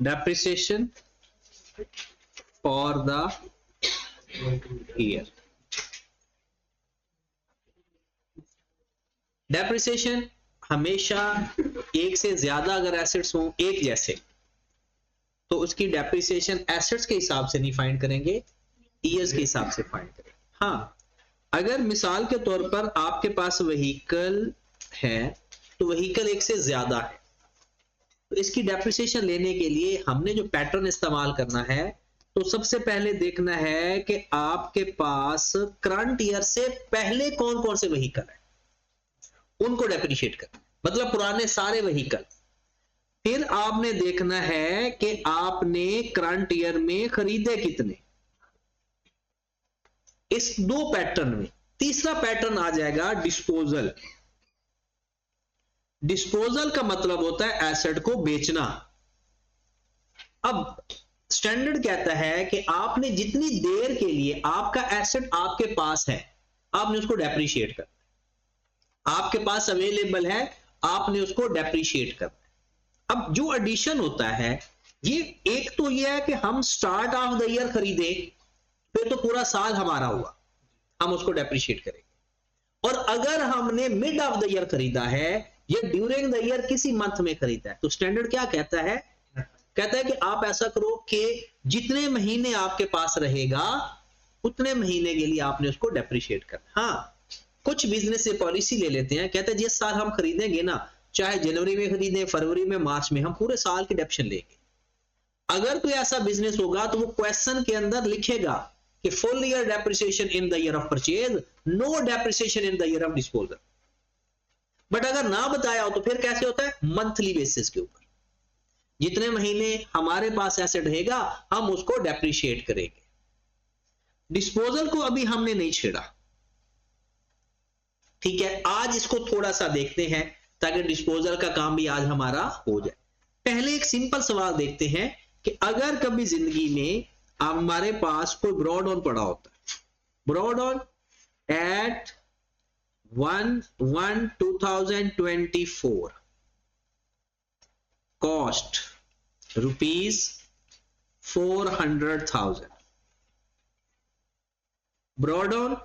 Depreciation for the year. Depreciation हमेशा एक से ज्यादा अगर एसेट्स हों एक जैसे, तो उसकी डेप्रिसिएशन एसेट्स के हिसाब से नहीं फाइंड करेंगे, ईयर्स के हिसाब से फाइंड करेंगे। हाँ, अगर मिसाल के तौर पर आपके पास व्हीकल है तो व्हीकल एक से ज्यादा है, तो इसकी डेप्रिसिएशन लेने के लिए हमने जो पैटर्न इस्तेमाल करना है, तो सबसे पहले देखना है कि आपके पास करंट ईयर से पहले कौन कौन से व्हीकल है, उनको डेप्रिशिएट करना, मतलब पुराने सारे व्हीकल। फिर आपने देखना है कि आपने करंट ईयर में खरीदे कितने, इस दो पैटर्न में। तीसरा पैटर्न आ जाएगा डिस्पोजल। डिस्पोजल का मतलब होता है एसेट को बेचना। अब स्टैंडर्ड कहता है कि आपने जितनी देर के लिए आपका एसेट आपके पास है, आपने उसको डेप्रिशिएट करना, आपके पास अवेलेबल है, आपने उसको डेप्रिशिएट करना। अब जो एडिशन होता है, ये एक तो ये है कि हम स्टार्ट ऑफ द ईयर खरीदे, फिर तो पूरा साल हमारा हुआ, हम उसको डेप्रिशिएट करेंगे। और अगर हमने मिड ऑफ द ईयर खरीदा है या ड्यूरिंग द ईयर किसी मंथ में खरीदा है, तो स्टैंडर्ड क्या कहता है, कहता है कि आप ऐसा करो कि जितने महीने आपके पास रहेगा उतने महीने के लिए आपने उसको डेप्रिशिएट करना। हाँ, कुछ बिजनेस से पॉलिसी ले लेते हैं, कहते हैं जिस साल हम खरीदेंगे ना, चाहे जनवरी में खरीदें, फरवरी में, मार्च में, हम पूरे साल की डेप्शन लेंगे। अगर कोई ऐसा बिजनेस होगा तो वो क्वेश्चन के अंदर लिखेगा कि full year depreciation in the year of purchase, no depreciation in the year of disposal. But अगर ना बताया हो तो फिर कैसे होता है, मंथली बेसिस के ऊपर, जितने महीने हमारे पास एसेट रहेगा हम उसको डेप्रिशिएट करेंगे। डिस्पोजल को अभी हमने नहीं छेड़ा, ठीक है, आज इसको थोड़ा सा देखते हैं ताकि डिस्पोजल का काम भी आज हमारा हो जाए। पहले एक सिंपल सवाल देखते हैं कि अगर कभी जिंदगी में हमारे पास कोई ब्रॉड ऑन पड़ा होता है, brought on at 1/1/2024 cost ₹400,000, brought on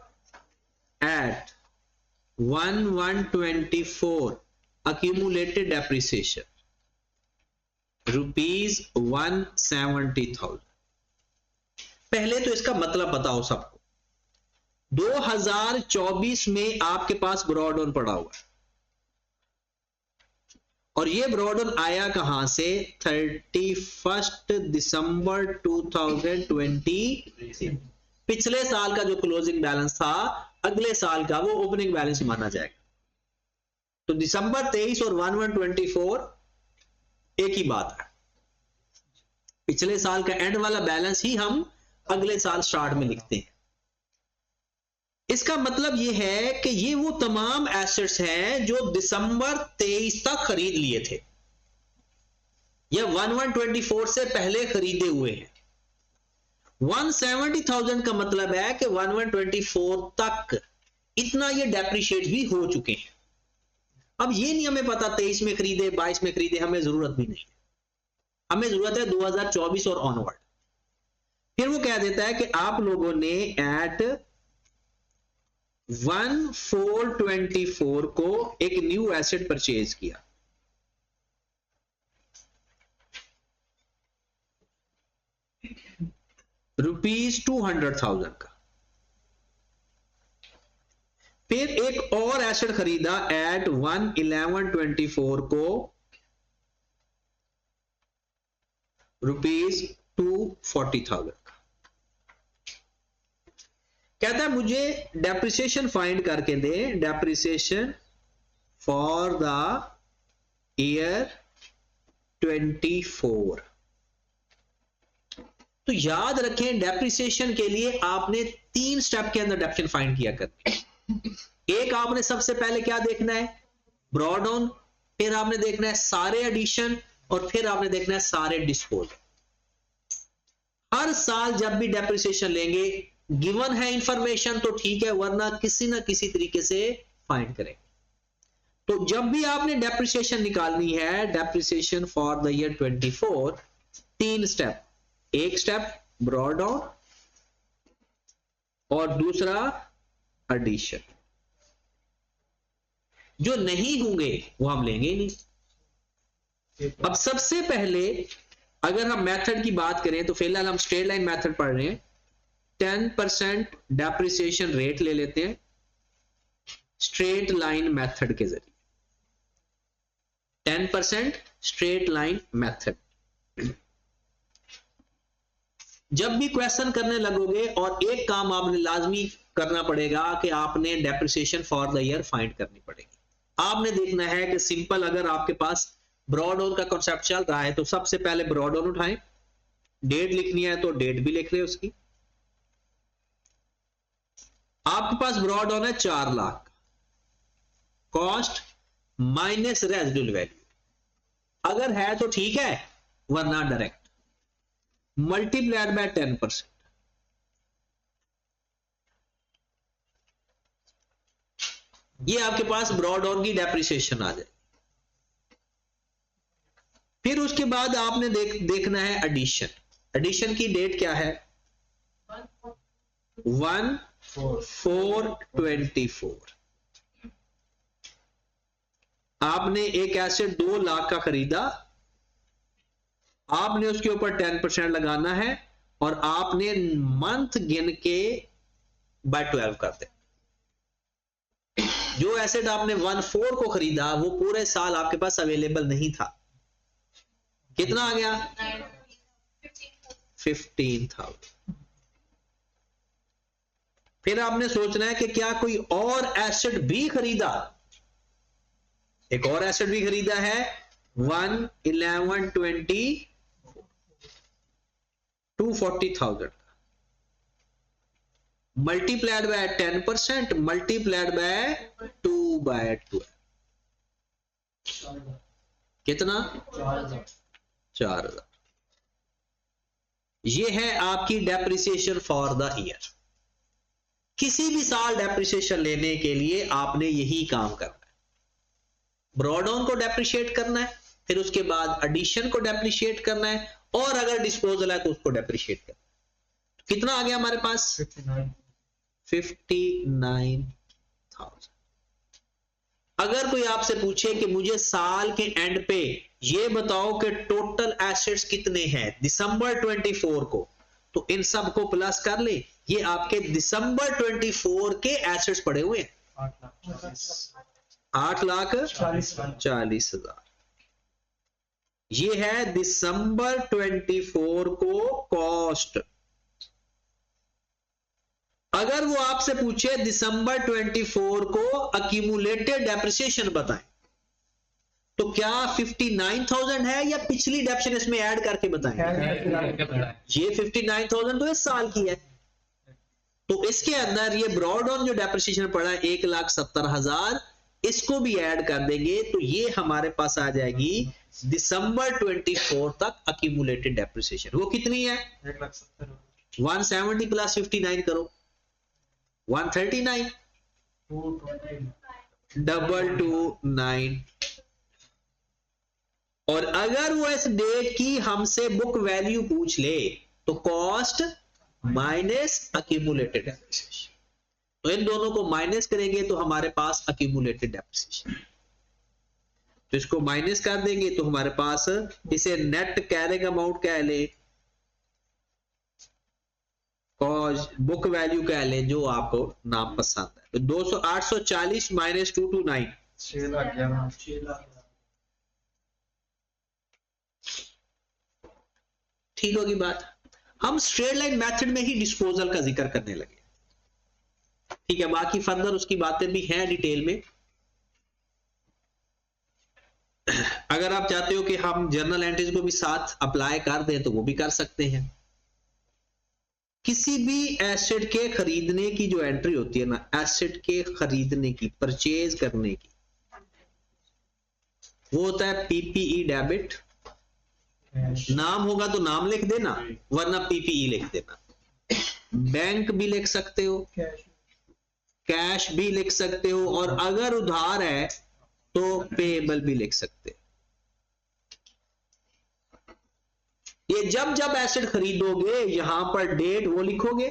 at 1/1/24 accumulated depreciation ₹170,000। पहले तो इसका मतलब बताओ सबको, 2024 में आपके पास ब्रॉड ऑन पड़ा हुआ है और ये ब्रॉड ऑन आया कहां से, 31 दिसंबर 2020। पिछले साल का जो क्लोजिंग बैलेंस था, अगले साल का वो ओपनिंग बैलेंस माना जाएगा। तो दिसंबर 23 और 1/1/24 एक ही बात है, पिछले साल का एंड वाला बैलेंस ही हम अगले साल स्टार्ट में लिखते हैं। इसका मतलब ये है कि ये वो तमाम एसेट्स हैं जो दिसंबर 23 तक खरीद लिए थे या 1/1/24 से पहले खरीदे हुए हैं। 170,000 का मतलब है कि 1/1/24 तक इतना ये डेप्रिशिएट भी हो चुके हैं। अब ये नहीं हमें पता 23 में खरीदे, 22 में खरीदे, हमें जरूरत भी नहीं है, हमें जरूरत है 2024 और ऑनवर्ड। फिर वो कह देता है कि आप लोगों ने एट 1/4/24 को एक न्यू एसेट परचेज किया, ₹200,000 का। फिर एक और एसेट खरीदा एट 1/11/24 को ₹240,000 का। कहता है मुझे डेप्रिसिएशन फाइंड करके दे, डेप्रिसिएशन फॉर द ईयर 24। तो याद रखें, डेप्रिसिएशन के लिए आपने 3 स्टेप के अंदर डेप्रिसिएशन फाइंड किया करते हैं। एक आपने सबसे पहले क्या देखना है, ब्रॉड ऑन, फिर आपने देखना है सारे एडिशन, और फिर आपने देखना है सारे डिस्पोजल। हर साल जब भी डेप्रिसिएशन लेंगे, गिवन है इंफॉर्मेशन तो ठीक है, वरना किसी ना किसी तरीके से फाइंड करें। तो जब भी आपने डेप्रिसिएशन निकालनी है, depreciation for the year 24, 3 step, एक स्टेप ब्रॉड डाउन और दूसरा एडिशन। जो नहीं होंगे वो हम लेंगे ही नहीं। अब सबसे पहले अगर हम मेथड की बात करें तो फिलहाल हम स्ट्रेट लाइन मेथड पढ़ रहे हैं। 10% डेप्रिसिएशन रेट ले लेते हैं स्ट्रेट लाइन मेथड के जरिए। 10% स्ट्रेट लाइन मेथड। जब भी क्वेश्चन करने लगोगे और एक काम आपने लाजमी करना पड़ेगा कि आपने depreciation for the year find करनी पड़ेगी। आपने देखना है कि सिंपल अगर आपके पास ब्रॉड ऑन का कॉन्सेप्ट चल रहा है तो सबसे पहले ब्रॉड ऑन उठाएं, डेट लिखनी है तो डेट भी लिख ले उसकी। आपके पास ब्रॉड ऑन है 4 lakh, cost minus residual value, अगर है तो ठीक है वरना डायरेक्ट मल्टीप्लाइड बाय 10%। ये आपके पास ब्रॉड ऑन की डेप्रिसिएशन आ जाए। फिर उसके बाद आपने देखना है एडिशन। एडिशन की डेट क्या है? 1/4/24। आपने एक एसेट 2 लाख का खरीदा, आपने उसके ऊपर 10% लगाना है और आपने मंथ गिन के बाय 12 कर दे। जो एसेट आपने 1/4 को खरीदा वो पूरे साल आपके पास अवेलेबल नहीं था, कितना आ गया? 15,000। फिर आपने सोचना है कि क्या कोई और एसेट भी खरीदा। एक और एसेट भी खरीदा है 1/11/20, 240,000 मल्टीप्लाइड बाय 10% मल्टीप्लाइड बाय 2/12 कितना? 4,000। ये है आपकी डेप्रिसिएशन फॉर द ईयर। किसी भी साल डेप्रिसिएशन लेने के लिए आपने यही काम करना है। ब्रॉड ऑन को डेप्रिशिएट करना है, फिर उसके बाद एडिशन को डेप्रिशिएट करना है, और अगर डिस्पोजल है तो उसको डेप्रिशिएट करना है। तो कितना आ गया हमारे पास? 59,000। अगर कोई आपसे पूछे कि मुझे साल के एंड पे ये बताओ कि टोटल एसेट्स कितने हैं दिसंबर 24 को, तो इन सब को प्लस कर ले, ये आपके दिसंबर 24 के एसेट्स पड़े हुए हैं 8,40,000। ये है दिसंबर 24 को कॉस्ट। अगर वो आपसे पूछे दिसंबर 24 को अक्यूमुलेटेड डेप्रिसिएशन बताएं, तो क्या 59,000 है या पिछली डेप्रिसिएशन इसमें ऐड करके बताएं? ये 59,000 तो इस साल की है, तो इसके अंदर ये ब्रॉड ऑन जो डेप्रिसिएशन पड़ा है 1,70,000, इसको भी ऐड कर देंगे तो ये हमारे पास आ जाएगी दिसंबर 24 तक अक्यूमुलेटेड डेप्रिसिएशन। वो कितनी है? 170 प्लस 59 करो, 139, 229। और अगर वो इस डेट की हमसे बुक वैल्यू पूछ ले तो कॉस्ट माइनस अक्यूमुलेटेड डेप्रिसिएशन, तो इन दोनों को माइनस करेंगे तो हमारे पास अक्यूमुलेटेड डेप्रिसिएशन। तो इसको माइनस कर देंगे तो हमारे पास इसे नेट कैरिंग अमाउंट कह ले, बुक वैल्यू कह ले, जो आपको नाम पसंद है। तो 840 माइनस 229 6 लाख। ठीक होगी बात। हम स्ट्रेट लाइन मेथड में ही डिस्पोजल का जिक्र करने लगे, ठीक है। बाकी फर्दर उसकी बातें भी हैं डिटेल में। अगर आप चाहते हो कि हम जर्नल एंट्रीज को भी साथ अप्लाई कर दें तो वो भी कर सकते हैं। किसी भी एसेट के खरीदने की जो एंट्री होती है ना, एसेट के खरीदने की, परचेज करने की, वो होता है पीपीई डेबिट। नाम होगा तो नाम लिख देना, वरना पीपीई लिख देना। बैंक भी लिख सकते हो, कैश भी लिख सकते हो, और अगर उधार है तो पेएबल भी लिख सकते। ये जब जब एसेट खरीदोगे यहां पर डेट वो लिखोगे,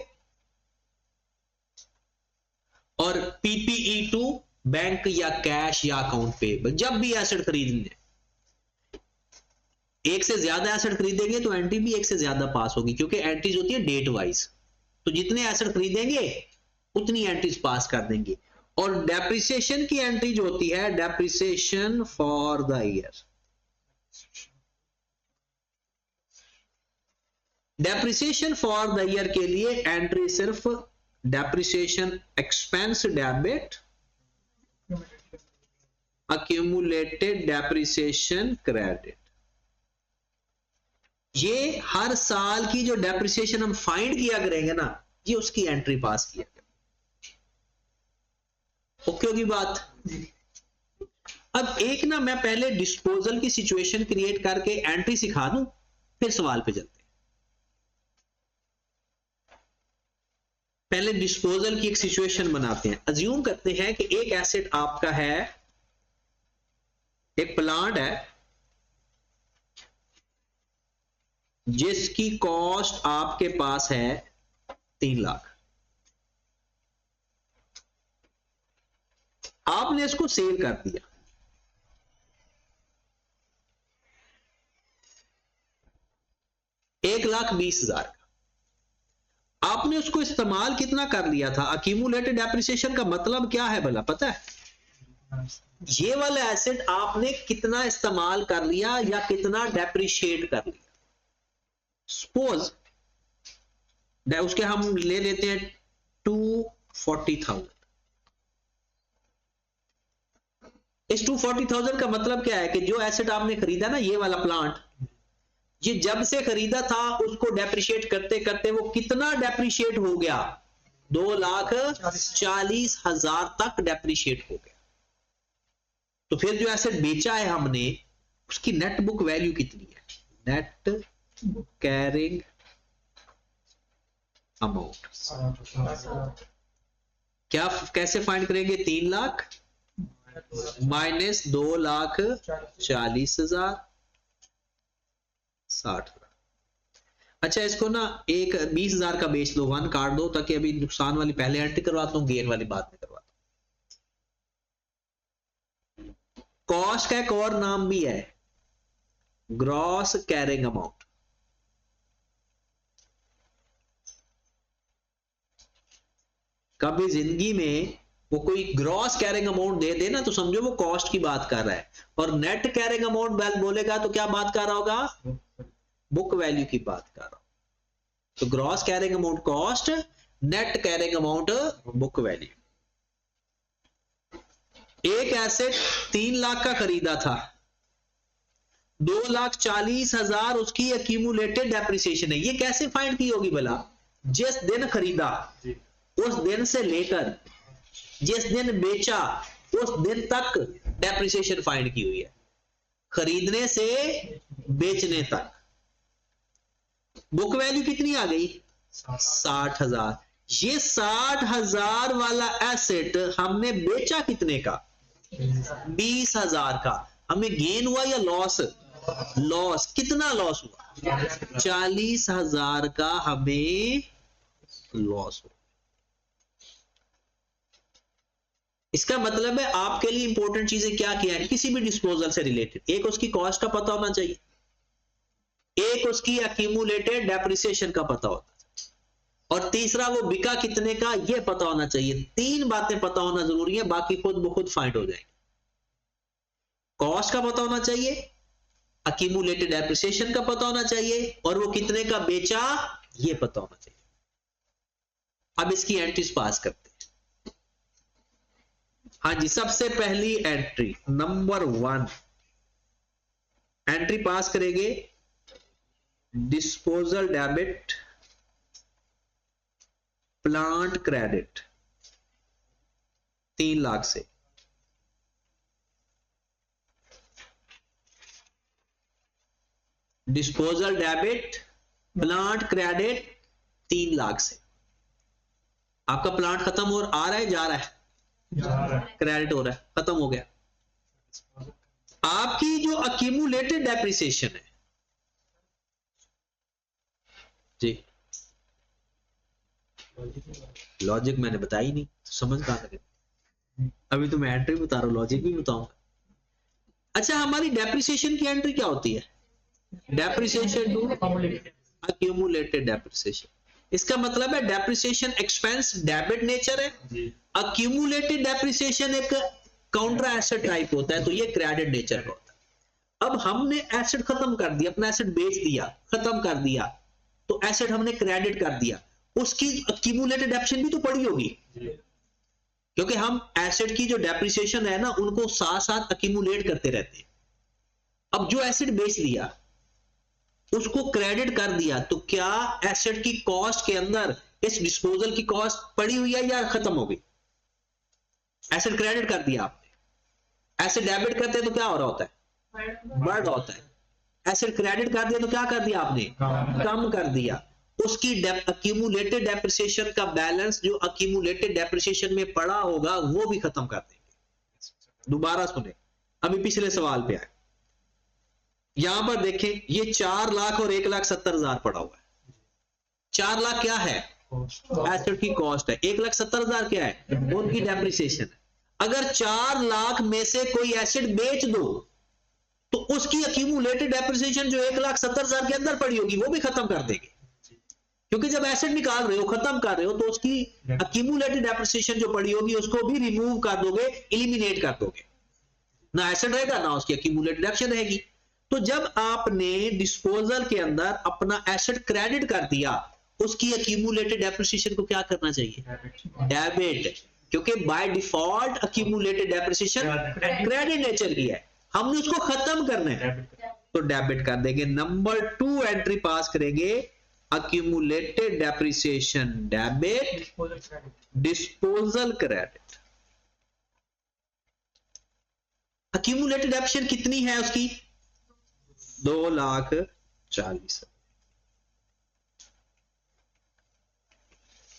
और पीपीई टू बैंक या कैश या अकाउंट पेएबल। जब भी एसेट खरीदने, एक से ज्यादा एसेट खरीदेंगे तो एंट्री भी एक से ज्यादा पास होगी, क्योंकि एंट्रीज होती है डेट वाइज। तो जितने एसेट खरीदेंगे उतनी एंट्रीज पास कर देंगे। और डेप्रिसिएशन की एंट्री जो होती है, depreciation for the year, depreciation for the year के लिए एंट्री सिर्फ depreciation expense debit, accumulated depreciation credit. ये हर साल की जो डेप्रिसिएशन हम फाइंड किया करेंगे ना, ये उसकी एंट्री पास किया करेंगे। ओके होगी बात। अब एक ना मैं पहले डिस्पोजल की सिचुएशन क्रिएट करके एंट्री सिखा दूं, फिर सवाल पे चलते हैं। पहले डिस्पोजल की एक सिचुएशन बनाते हैं। अज्यूम करते हैं कि एक एसेट आपका है, एक प्लांट है जिसकी कॉस्ट आपके पास है 3 लाख। आपने इसको सेल कर दिया, $1,20,000 का। आपने उसको इस्तेमाल कितना कर लिया था? अक्यूमुलेटेड डेप्रिसिएशन का मतलब क्या है भला पता है? ये वाला एसेट आपने कितना इस्तेमाल कर लिया या कितना डेप्रिशिएट कर लिया। सपोज उसके हम ले लेते हैं 240,000। इस 240,000 का मतलब क्या है कि जो एसेट आपने खरीदा ना, ये वाला प्लांट, ये जब से खरीदा था उसको डेप्रिशिएट करते करते वो कितना डेप्रिशिएट हो गया? 2,40,000 तक डेप्रिशिएट हो गया। तो फिर जो एसेट बेचा है हमने, उसकी नेट बुक वैल्यू कितनी है? Net carrying amount. क्या कैसे फाइंड करेंगे? 3 लाख माइनस 2,40,000 60,000। अच्छा, इसको ना एक 20,000 का बेच लो, 1 काट दो, ताकि अभी नुकसान वाली पहले एंट्री करवाता हूं, गेन वाली बाद में करवाता हूं। कॉस्ट का एक और नाम भी है, ग्रॉस कैरिंग अमाउंट। कभी जिंदगी में वो कोई ग्रॉस कैरिंग अमाउंट दे देना तो समझो वो कॉस्ट की बात कर रहा है, और नेट कैरिंग अमाउंट बोलेगा तो क्या बात कर रहा होगा? बुक वैल्यू की बात कर रहा हो। तो gross carrying amount cost, net carrying amount book value. एक एसेट 3 लाख का खरीदा था, 2,40,000 उसकी एक्यूमुलेटेड डेप्रिसिएशन है। ये कैसे फाइंड की होगी भला? जिस दिन खरीदा उस दिन से लेकर जिस दिन बेचा उस दिन तक डेप्रिसिएशन फाइंड की हुई है, खरीदने से बेचने तक। बुक वैल्यू कितनी आ गई? 60,000। ये 60,000 वाला एसेट हमने बेचा कितने का? 20,000 का। हमें गेन हुआ या लॉस? लॉस। कितना लॉस हुआ? 40,000 का हमें लॉस हुआ। इसका मतलब है आपके लिए इंपॉर्टेंट चीजें क्या किया है किसी भी डिस्पोजल से रिलेटेड? एक उसकी कॉस्ट का पता होना चाहिए, एक उसकी एक्यूमुलेटेड डेप्रिसिएशन का पता होता है, और तीसरा वो बिका कितने का ये पता होना चाहिए। 3 बातें पता होना जरूरी है, बाकी खुद ब खुद फाइंड हो जाएंगे। कॉस्ट का पता होना चाहिए, एक्यूमुलेटेड डेप्रिसिएशन का पता होना चाहिए, और वो कितने का बेचा ये पता होना चाहिए। अब इसकी एंट्रीज पास करते हैं। हाँ जी, सबसे पहली एंट्री नंबर 1, एंट्री पास करेंगे disposal debit plant credit 3 lakh से। Disposal debit plant credit 3 lakh से। आपका प्लांट खत्म हो आ रहा है, जा रहा है? क्रेडिट हो रहा है, खत्म हो गया। आपकी जो अक्यूमुलेटेड डेप्रिसिएशन है जी, लॉजिक मैंने बताया ही नहीं, समझ कहां लगे? अभी तो मैं एंट्री बता रहा हूं, लॉजिक भी बताऊंगा। अच्छा, हमारी डेप्रिसिएशन की एंट्री क्या होती है? Depreciation to accumulated depreciation. इसका मतलब है डेप्रिसिएशन एक्सपेंस डेबिट नेचर है, अक्यूमुलेटेड डेप्रिसिएशन एक काउंटर एसेट टाइप होता है, तो ये क्रेडिट नेचर का होता है। अब हमने एसेट खत्म कर दिया, अपना एसेट बेच दिया, खत्म कर दिया, तो एसेट हमने क्रेडिट कर दिया, उसकी अक्यूमुलेटेड डेप्रिसिएशन भी तो पड़ी होगी, क्योंकि हम एसेट की जो डेप्रिसिएशन है ना उनको साथ साथ अक्यूमुलेट करते रहते हैं। अब जो एसेट बेच दिया उसको क्रेडिट कर दिया, तो क्या एसेट की कॉस्ट के अंदर इस डिस्पोजल की कॉस्ट पड़ी हुई है या खत्म हो गई? एसेट क्रेडिट कर दिया आपने, एसेट डेबिट करते हैं तो क्या हो रहा होता है? बढ़ रहा होता है। एसेट क्रेडिट कर दिया तो क्या कर दिया आपने? कम कर दिया। उसकी अक्यूमुलेटेड डेप्रिसिएशन का बैलेंस जो अक्यूमुलेटेड डेप्रिसिएशन में पड़ा होगा वो भी खत्म कर देंगे। दोबारा सुने, अभी पिछले सवाल पे आए, यहां पर देखें, ये 4 लाख और 1,70,000 पड़ा हुआ है। 4 लाख क्या है? एसेट की कॉस्ट है। 1,70,000 क्या है? उनकी डेप्रिसिएशन है। अगर 4 लाख में से कोई एसेट बेच दो तो उसकी अक्यूमुलेटेड डेप्रिसिएशन जो 1,70,000 के अंदर पड़ी होगी वो भी खत्म कर देंगे, क्योंकि जब एसेट निकाल रहे हो, खत्म कर रहे हो, तो उसकी अक्यूमुलेटेड डेप्रिसिएशन जो पड़ी होगी उसको भी रिमूव कर दोगे, एलिमिनेट कर दोगे, ना एसेट रहेगा ना उसकी अक्यूमुलेटेड डेप्रिसिएशन रहेगी। तो जब आपने डिस्पोजल के अंदर अपना एसेट क्रेडिट कर दिया, उसकी अक्यूमुलेटेड डेप्रिसिएशन को क्या करना चाहिए? डेबिट, क्योंकि by default accumulated depreciation credit nature की है, हमने उसको खत्म करना है तो डेबिट कर देंगे। नंबर 2 एंट्री पास करेंगे, accumulated depreciation debit, disposal credit. Accumulated depreciation कितनी है उसकी? 2,40,000।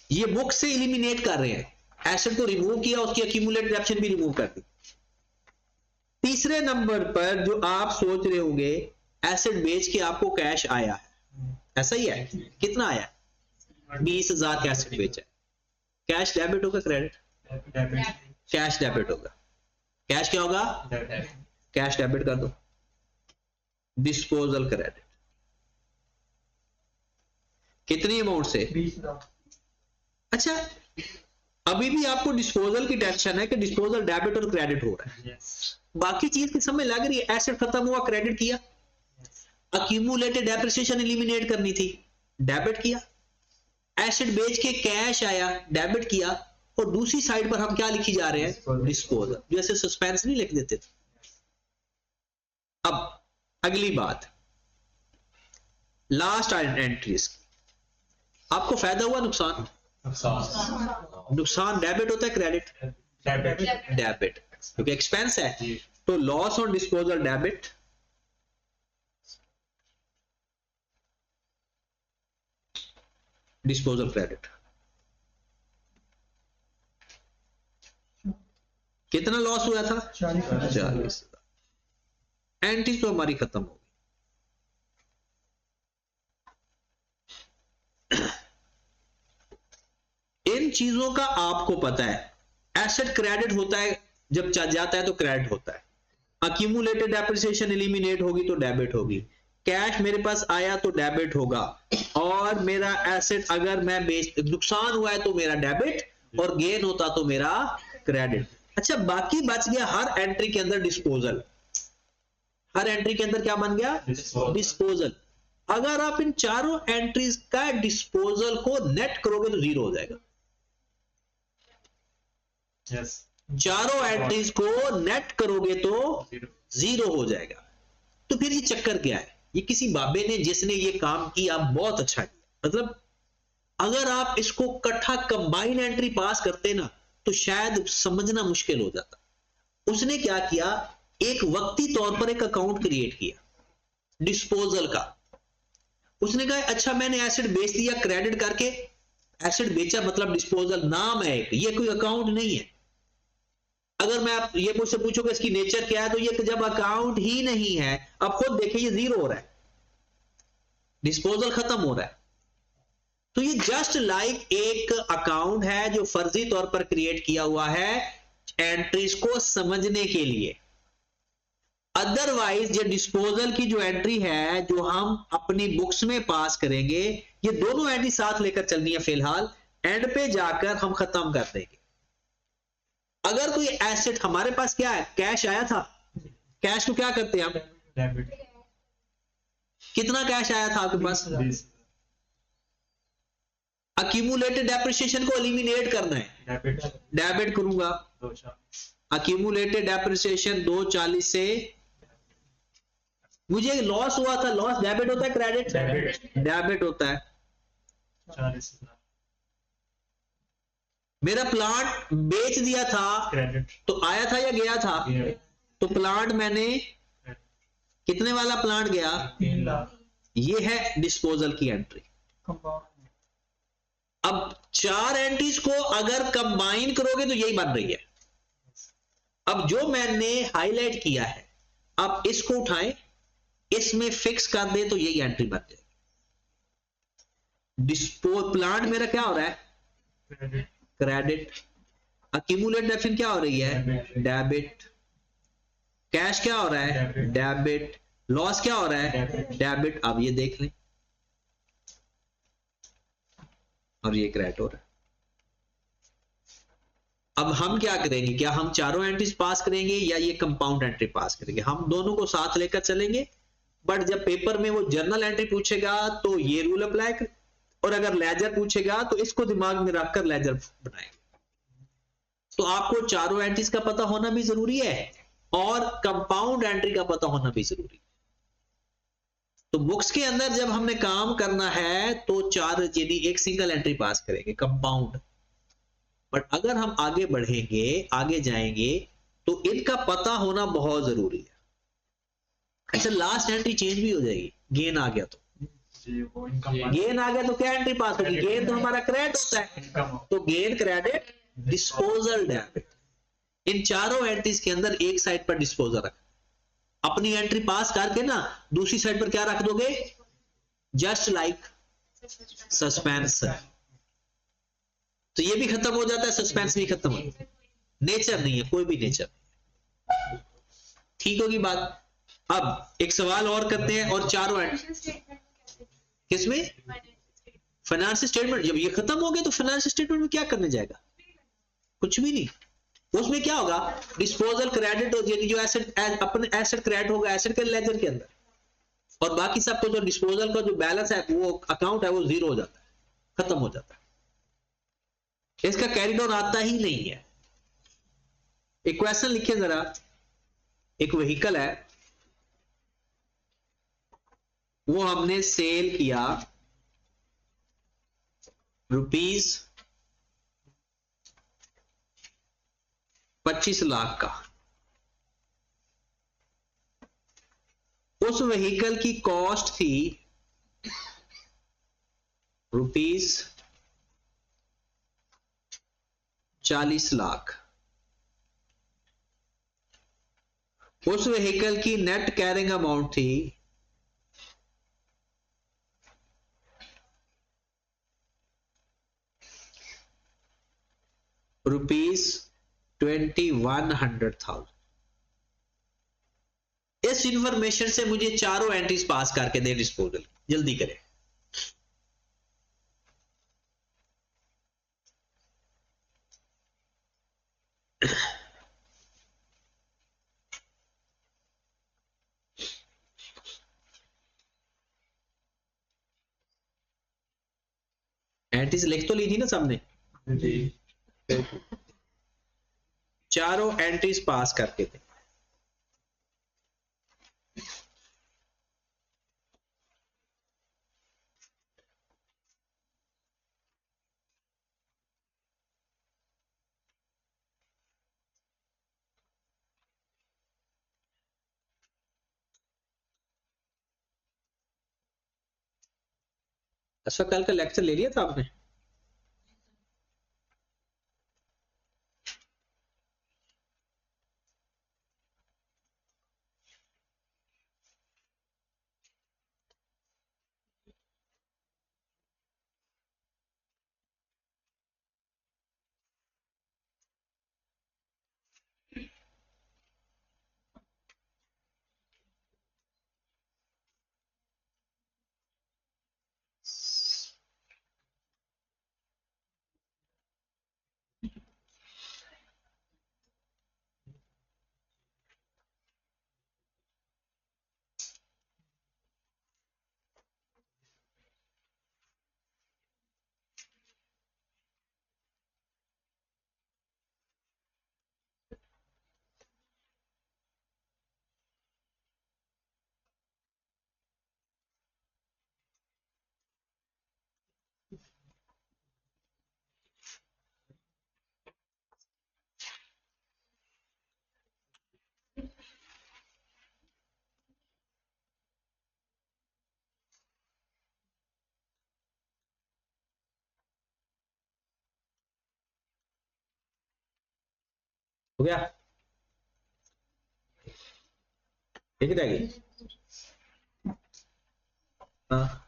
ये बुक से एलिमिनेट कर रहे हैं, एसेट को रिमूव किया, उसकी अक्यूमुलेटेड डेप्रिसिएशन भी रिमूव कर दी। तीसरे नंबर पर जो आप सोच रहे होंगे, एसेट बेच के आपको कैश आया है, ऐसा ही है? कितना आया? 20,000 का एसेट बेचा है। कैश डेबिट होगा क्रेडिट? कैश डेबिट होगा। कैश क्या होगा? कैश डेबिट कर दो, डिस्पोजल क्रेडिट। कितनी अमाउंट से? 20,000। अच्छा, अभी भी आपको डिस्पोजल की टेंशन है कि डिस्पोजल डेबिट और क्रेडिट हो रहा है, बाकी चीज की समझ लग रही है। एसेट खत्म हुआ, क्रेडिट किया, अक्यूमुलेटेड डेप्रिसिएशन एलिमिनेट करनी थी, डेबिट किया, एसेट बेच के कैश आया, डेबिट किया, और दूसरी साइड पर हम क्या लिखी जा रहे हैं? डिस्पोजल। जैसे सस्पेंस नहीं लिख देते थे। अब अगली बात, लास्ट एंट्रीज, आपको फायदा हुआ नुकसान? नुकसान डेबिट होता है क्रेडिट? डेबिट, क्योंकि एक्सपेंस है, तो loss on disposal debit, disposal credit. कितना लॉस हुआ था? 40,000। एंट्रीज तो हमारी खत्म हो गई। इन चीजों का आपको पता है, एसेट क्रेडिट होता है, जब जाता है तो क्रेडिट होता है, अक्यूमुलेटेड डेप्रिसिएशन एलिमिनेट होगी तो डेबिट होगी, कैश मेरे पास आया तो डेबिट होगा, और मेरा एसेट अगर मैं नुकसान हुआ है तो मेरा डेबिट, और गेन होता तो मेरा क्रेडिट। अच्छा, बाकी बच गया हर एंट्री के अंदर डिस्पोजल। हर एंट्री के अंदर क्या बन गया? डिस्पोजल। अगर आप इन चारों एंट्रीज का डिस्पोजल को नेट करोगे तो 0 हो जाएगा। चारों एंट्रीज को नेट करोगे तो 0 हो जाएगा। तो फिर ये चक्कर क्या है? ये किसी बाबे ने जिसने ये काम किया बहुत अच्छा किया। मतलब अगर आप इसको इकट्ठा कंबाइन एंट्री पास करते ना तो शायद समझना मुश्किल हो जाता। उसने क्या किया, एक वक्ती तौर पर एक अकाउंट क्रिएट किया डिस्पोजल का। उसने कहा अच्छा मैंने एसेट बेच दिया क्रेडिट करके, एसेट बेचा मतलब डिस्पोजल नाम है एक, ये कोई अकाउंट नहीं है। अगर मैं आप ये मुझसे पूछूंगा इसकी नेचर क्या है, तो ये जब अकाउंट ही नहीं है, अब खुद देखिए ये जीरो हो रहा है, डिस्पोजल खत्म हो रहा है। तो ये जस्ट लाइक एक अकाउंट है जो फर्जी तौर पर क्रिएट किया हुआ है एंट्रीज को समझने के लिए। अदरवाइज ये डिस्पोजल की जो एंट्री है जो हम अपनी बुक्स में पास करेंगे, ये दोनों एंट्री साथ लेकर चलनी है, फिलहाल एंड पे जाकर हम खत्म कर देंगे। अगर कोई एसेट हमारे पास क्या है, कैश आया था, कैश को क्या करते हैं हम, डेबिट। कितना कैश आया था आपके पास, अक्यूमुलेटेड डेप्रिसिएशन को एलिमिनेट करना है, डेबिट डेबिट करूंगा, 240। अक्यूमुलेटेड डेप्रिसिएशन 240 से मुझे लॉस हुआ था, लॉस डेबिट होता है क्रेडिट, डेबिट होता है। 40 मेरा प्लांट बेच दिया था क्रेडिट। तो आया था या गया था, तो प्लांट मैंने कितने वाला प्लांट गया, 3 लाख। ये है डिस्पोजल की एंट्री। अब 4 एंट्रीज को अगर कंबाइन करोगे तो यही बन रही है। अब जो मैंने हाईलाइट किया है, अब इसको उठाएं, इसमें फिक्स कर दे तो यही एंट्री बन जाएगी। प्लांट मेरा क्या हो रहा है, क्रेडिट, अक्यूमुलेट डेफिन क्या हो रही है, डेबिट, कैश क्या हो रहा है, डेबिट, लॉस क्या हो रहा है, डेबिट। अब ये देख लें, और ये क्रेडिट हो रहा है। अब हम क्या करेंगे, क्या हम चारों एंट्रीज पास करेंगे या ये कंपाउंड एंट्री पास करेंगे, हम दोनों को साथ लेकर चलेंगे। बट जब पेपर में वो जर्नल एंट्री पूछेगा तो ये रूल अप्लाई कर, और अगर लेजर पूछेगा तो इसको दिमाग में रखकर लेजर बनाएंगे। तो आपको चारों एंट्रीज का पता होना भी जरूरी है और कंपाउंड एंट्री का पता होना भी जरूरी है। तो बुक्स के अंदर जब हमने काम करना है तो 4 यानी एक सिंगल एंट्री पास करेंगे कंपाउंड। बट अगर हम आगे बढ़ेंगे, आगे जाएंगे, तो इनका पता होना बहुत जरूरी है। अच्छा, लास्ट एंट्री चेंज भी हो जाएगी, गेन आ गया तो, गेन आ गया तो क्या एंट्री पास होगी, गेन तो हमारा क्रेडिट होता है, तो गेन क्रेडिट डिस्पोजल डेबिट। इन चारों एंट्रीज के अंदर एक साइड पर डिस्पोजल रख, अपनी एंट्री पास करके ना दूसरी साइड पर क्या रख दोगे, जस्ट लाइक सस्पेंस। तो ये भी खत्म हो जाता है, सस्पेंस भी खत्म हो जाता है, नेचर नहीं है, कोई भी नेचर। ठीक होगी बात। अब एक सवाल और करते हैं, और चारों किसमें, फाइनेंशियल स्टेटमेंट। जब ये खत्म हो गया तो फाइनेंशियल स्टेटमेंट में क्या करने जाएगा, कुछ भी नहीं। उसमें क्या होगा, डिस्पोजल क्रेडिट, जो एसेट अपने एसेट क्रेडिट होगा एसेट के लेजर के अंदर, और बाकी सबको जो डिस्पोजल का जो बैलेंस है, वो अकाउंट है, वो जीरो हो जाता है, खत्म हो जाता है। इसका कैरिडोर आता ही नहीं है। एक क्वेश्चन लिखिए जरा, एक व्हीकल है, वो हमने सेल किया ₹25 लाख का। उस व्हीकल की कॉस्ट थी ₹40 लाख। उस व्हीकल की नेट कैरिंग अमाउंट थी ₹2100,000। इस इंफॉर्मेशन से मुझे चारों एंट्रीज पास करके दे डिस्पोजल, जल्दी करें। एंट्रीज लिख तो ली थी ना सबने, चारों एंट्रीज पास करके थे। अच्छा, कल का लेक्चर ले लिया था आपने, हो गया, ठीक रहेगी। हाँ,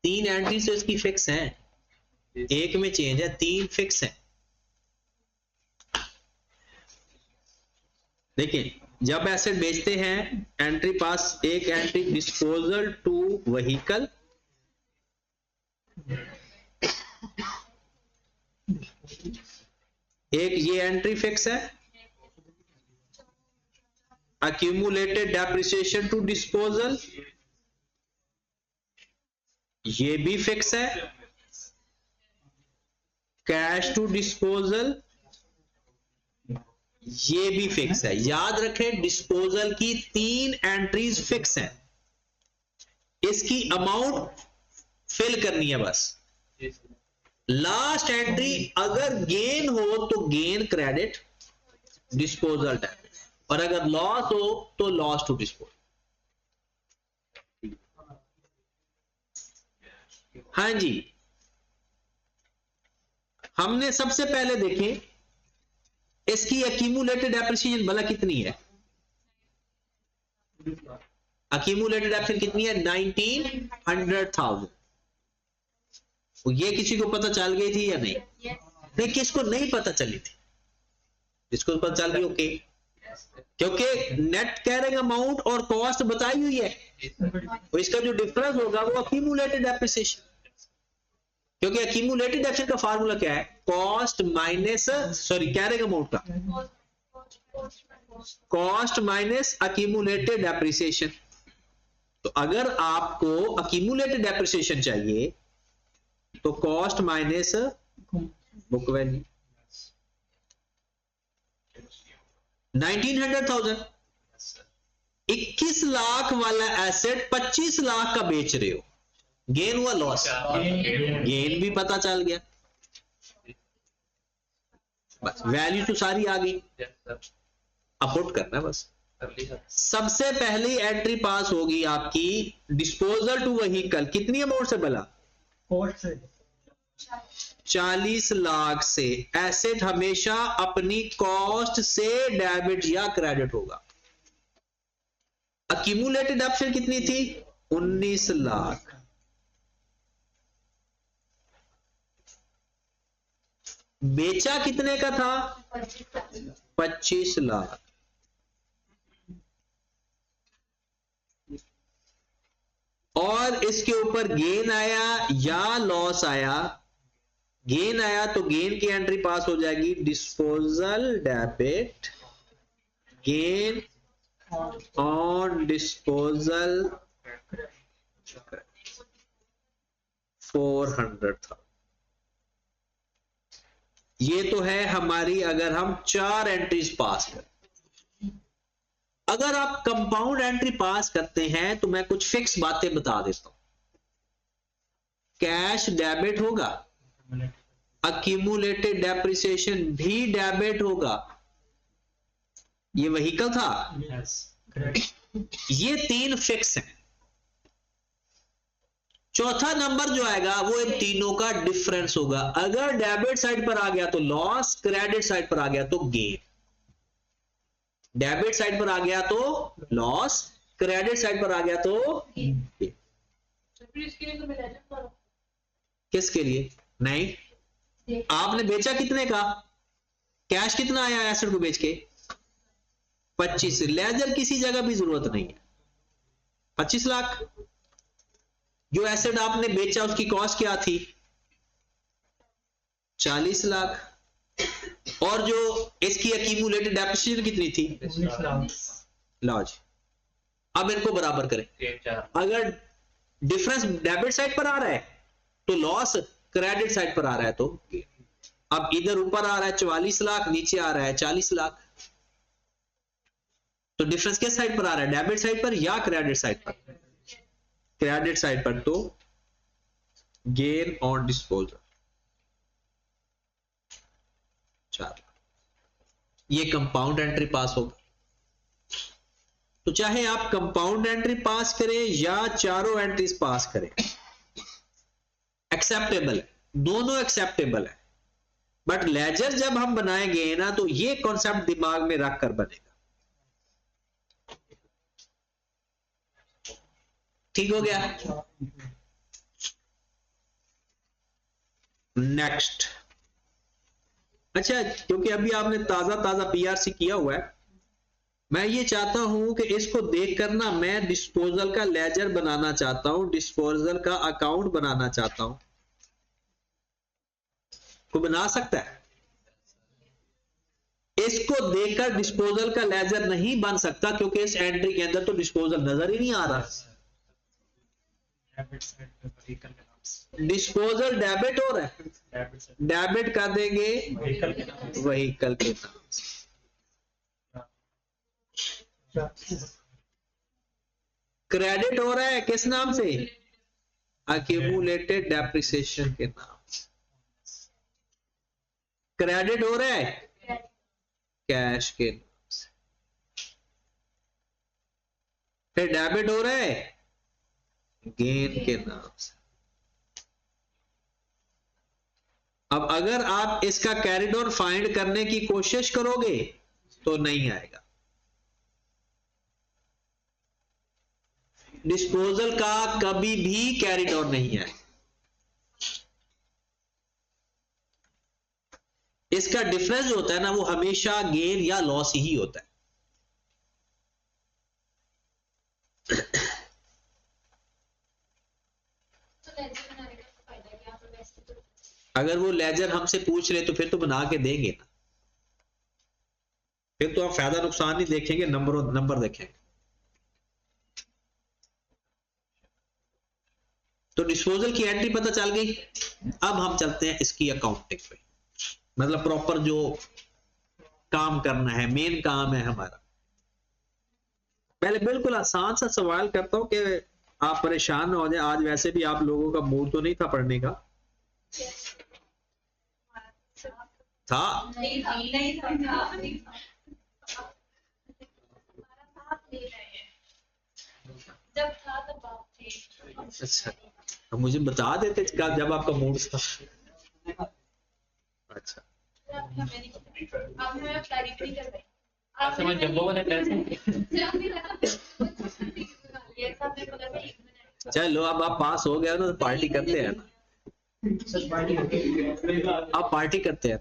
तीन एंट्री तो इसकी फिक्स हैं, एक में चेंज है, तीन फिक्स हैं। देखिए जब एसेट बेचते हैं, एंट्री पास, एक एंट्री डिस्पोजल टू व्हीकल, एक ये एंट्री फिक्स है, अक्यूमुलेटेड डेप्रिसिएशन टू डिस्पोजल, ये भी फिक्स है, कैश टू डिस्पोजल, ये भी फिक्स है। याद रखें डिस्पोजल की तीन एंट्रीज फिक्स हैं, इसकी अमाउंट फिल करनी है बस। लास्ट एंट्री अगर गेन हो तो गेन क्रेडिट डिस्पोजल डेबिट, और अगर लॉस हो तो लॉस टू डिस्पोजल। हाँ जी, हमने सबसे पहले देखें इसकी एक्यूमुलेटेड डेप्रिसिएशन भला कितनी है, एक्यूमुलेटेड डेप्रिसिएशन कितनी है, 1900,000। ये किसी को पता चल गई थी या नहीं? नहीं, किसको नहीं पता चली थी? जिसको पता चल गई ओके, क्योंकि नेट कैरिंग अमाउंट और कॉस्ट बताई हुई है, तो इसका जो डिफरेंस होगा वो एक्यूमुलेटेड डेप्रिसिएशन, क्योंकि एक्यूमुलेटेड डेप्रिसिएशन का फार्मूला क्या है, cost minus, sorry carrying amount का कॉस्ट माइनस एक्यूमुलेटेड डेप्रिसिएशन। तो अगर आपको एक्यूमुलेटेड डेप्रिसिएशन चाहिए तो cost minus book value, 1900,000, 21 lakh वाला एसेट 25 लाख का बेच रहे हो, गेन हुआ लॉस? गेन भी पता चल गया, बस वैल्यू तो सारी आ गई, अब पुट करना है बस। सबसे पहली एंट्री पास होगी आपकी डिस्पोजल टू व्हीकल, कितनी अमाउंट से भला? 40 लाख से। एसेट हमेशा अपनी कॉस्ट से डेबिट या क्रेडिट होगा। एक्यूमुलेटेड डेप्रिसिएशन कितनी थी? 19 लाख। बेचा कितने का था? 25 लाख। और इसके ऊपर गेन आया या लॉस आया? गेन आया तो गेन की एंट्री पास हो जाएगी disposal debit, gain on disposal 400 था। ये तो है हमारी, अगर हम 4 एंट्रीज पास करें। अगर आप कंपाउंड एंट्री पास करते हैं तो मैं कुछ फिक्स बातें बता देता हूं। कैश डेबिट होगा, एक्यूमुलेटेड डेप्रिसिएशन भी डेबिट होगा। ये व्हीकल था, ये 3 फिक्स हैं। चौथा नंबर जो आएगा वो इन तीनों का डिफरेंस होगा। अगर डेबिट साइड पर आ गया तो लॉस, क्रेडिट साइड पर आ गया तो गेन। डेबिट साइड पर आ गया तो लॉस, क्रेडिट साइड पर आ गया तो गेन। किसके लिए? नहीं, आपने बेचा कितने का? कैश कितना आया एसेट को बेच के? 25। लेजर किसी जगह भी जरूरत नहीं है। 25 लाख। जो एसेट आपने बेचा उसकी कॉस्ट क्या थी? 40 लाख। और जो इसकी एक्यूमुलेटेड डेप्रिसिएशन कितनी थी? 19 लाख। लो जी, अब इनको बराबर करें। अगर डिफरेंस डेबिट साइड पर आ रहा है तो लॉस, क्रेडिट साइड पर आ रहा है तो गेन। अब इधर ऊपर आ रहा है 44 लाख, नीचे आ रहा है 40 लाख, तो डिफरेंस किस साइड पर आ रहा है? डेबिट साइड पर या क्रेडिट साइड पर? क्रेडिट साइड पर, तो गेन ऑन डिस्पोजल 4। ये कंपाउंड एंट्री पास होगा। तो चाहे आप कंपाउंड एंट्री पास करें या चारों एंट्रीज पास करें, एक्सेप्टेबल है। दोनों एक्सेप्टेबल है, बट लेजर जब हम बनाएंगे ना तो ये कॉन्सेप्ट दिमाग में रख कर बनेगा। ठीक हो गया। नेक्स्ट, अच्छा क्योंकि अभी आपने ताजा ताजा पीआरसी किया हुआ है, मैं ये चाहता हूं कि इसको देख कर ना मैं डिस्पोजल का लेजर बनाना चाहता हूं, डिस्पोजल का अकाउंट बनाना चाहता हूं। कोई बना सकता है? इसको देखकर डिस्पोजल का लेजर नहीं बन सकता क्योंकि इस एंट्री के अंदर तो डिस्पोजल नजर ही नहीं आ रहा। डेबिट साइड पे व्हीकल के नाम से, डिस्पोजल डेबिट हो रहा है, डेबिट साइड डेबिट कर देंगे व्हीकल के नाम से। व्हीकल के नाम से। क्रेडिट हो रहा है किस नाम से? अक्यूमुलेटेड डेप्रिसिएशन के नाम से। क्रेडिट हो रहा है कैश के नाम से। फिर डेबिट हो रहा है गेन के नाम से। अब अगर आप इसका कैरिडोर फाइंड करने की कोशिश करोगे तो नहीं आएगा। डिस्पोजल का कभी भी कैरिडोर नहीं है। इसका डिफरेंस जो होता है ना वो हमेशा गेन या लॉस ही होता है। अगर वो लेजर हमसे पूछ ले तो फिर तो बना के देंगे ना, फिर तो आप फायदा नुकसान नहीं देखेंगे, नंबर देखेंगे। तो डिस्पोजल की एंट्री पता चल गई। अब हम चलते हैं इसकी अकाउंटिंग पे, मतलब प्रॉपर जो काम करना है, मेन काम है हमारा। पहले बिल्कुल आसान सा सवाल करता हूं कि आप परेशान ना हो जाए। आज वैसे भी आप लोगों का मूड तो नहीं था पढ़ने का, था? जब था तब बात थी। अच्छा, तो मुझे बता देते जब आपका मूड था। अच्छा, चलो अब आप पास हो गए ना तो पार्टी करते हैं ना। आप पार्टी करते हैं।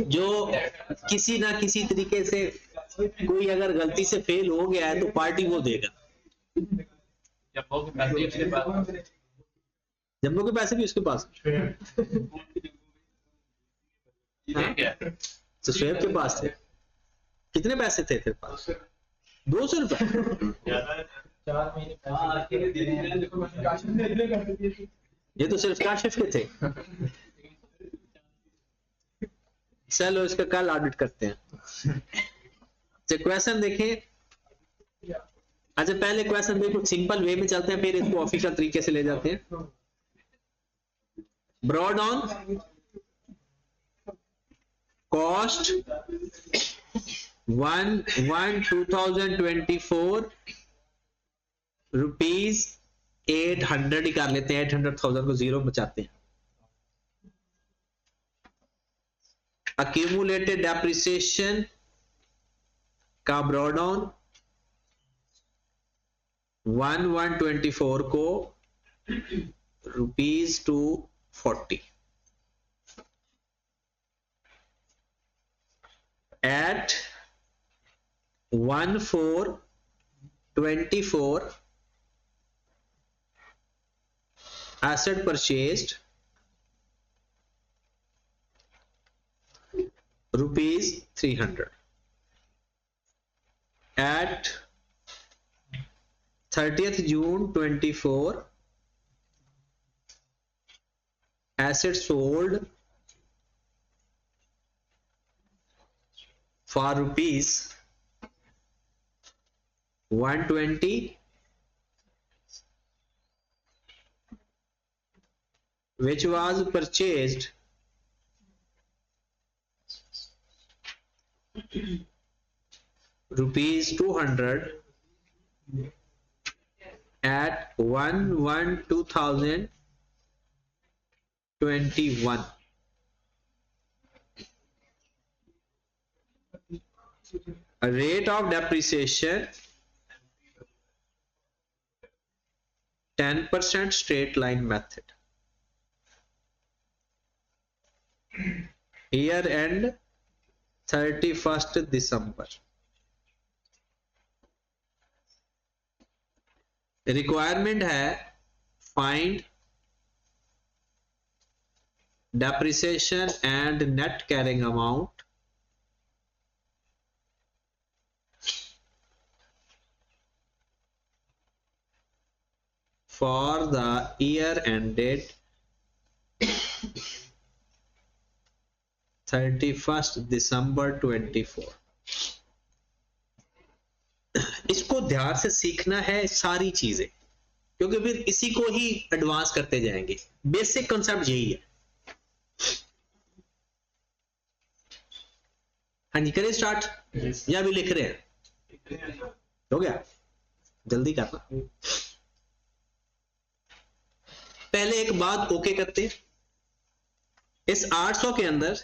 जो किसी ना किसी तरीके से कोई अगर गलती से फेल हो गया है तो पार्टी वो देगा। जम्बो के पैसे भी उसके पास, तो शुएब के पास थे। कितने पैसे थे तेरे पास? 200 रुपए। ये तो सिर्फ काशिफ के थे। चलो इसका कल ऑडिट करते हैं। क्वेश्चन देखें। अच्छा पहले क्वेश्चन बिल्कुल सिंपल वे में चलते हैं, फिर इसको ऑफिशियल तरीके से ले जाते हैं। ब्रॉड ऑन कॉस्ट 1/1/2024 रुपीज 800 ही कर लेते हैं, 800,000 को जीरो बचाते हैं। accumulated depreciation का ब्रॉड ऑन 1/1/24 को ₹240 at 1/4/24 asset purchased ₹300 at 30th June 24 assets sold for ₹120 which was purchased ₹200 at 1/1/2021. A rate of depreciation 10% straight line method. Year end 31st December. Requirement है find depreciation and net carrying amount for the year ended 31st December 24. इसको ध्यान से सीखना है सारी चीजें, क्योंकि फिर इसी को ही एडवांस करते जाएंगे। बेसिक कॉन्सेप्ट यही है। हाँ जी, करें स्टार्ट या अभी लिख रहे हैं? हो गया, जल्दी करना। पहले एक बात ओके करते हैं। इस 800 के अंदर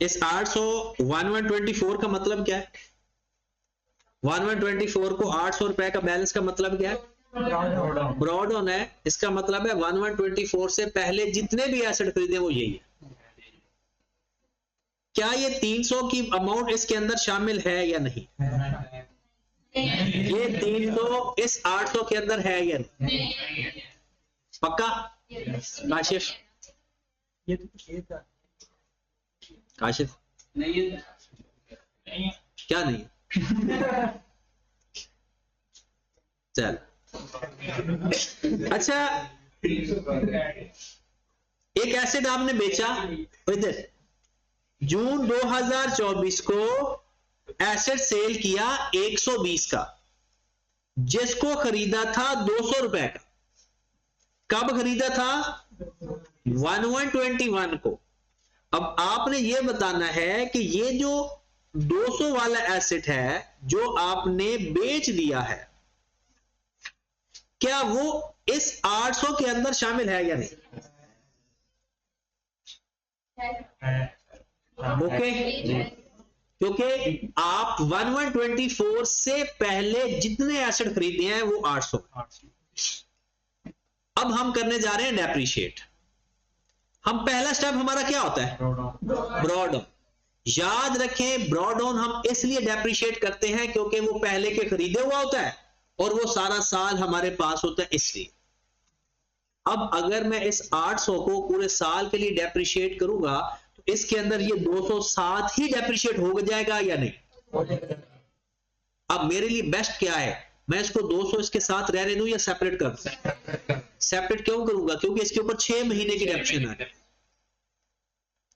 इस 800 1124 का मतलब क्या है? 1124 को 800 रुपए का बैलेंस का मतलब क्या है? ब्रॉड ऑन है। इसका मतलब है 1124 से पहले जितने भी एसेट खरीदे वो यही है। क्या ये 300 की अमाउंट इसके अंदर शामिल है या नहीं? ये 300 इस 800 के अंदर है या नहीं? पक्का? काशिफ, काशिफ क्या नहीं? चल अच्छा, एक एसेट आपने बेचा इधर, जून 2024 को एसेट सेल किया 120 का, जिसको खरीदा था 200 रुपए का। कब खरीदा था? 1121 को। अब आपने ये बताना है कि ये जो 200 वाला एसेट है जो आपने बेच दिया है, क्या वो इस 800 के अंदर शामिल है या नहीं? ओके, क्योंकि आप 1124 से पहले जितने एसेट खरीदे हैं वो 800। अब हम करने जा रहे हैं डेप्रीशिएट। हम पहला स्टेप हमारा क्या होता है? Brought on. याद रखें, ब्रॉड ऑन हम इसलिए डेप्रीशिएट करते हैं क्योंकि वो पहले के खरीदे हुआ होता है और वो सारा साल हमारे पास होता है, इसलिए। अब अगर मैं इस 800 को पूरे साल के लिए डेप्रीशिएट करूंगा तो इसके अंदर ये 207 ही डेप्रीशिएट हो जाएगा या नहीं? अब मेरे लिए बेस्ट क्या है? मैं इसको 200 इसके साथ रहने दूं या सेपरेट कर दूं? सेपरेट क्यों करूंगा? क्योंकि इसके ऊपर 6 महीने की डेप्रीशिएशन है।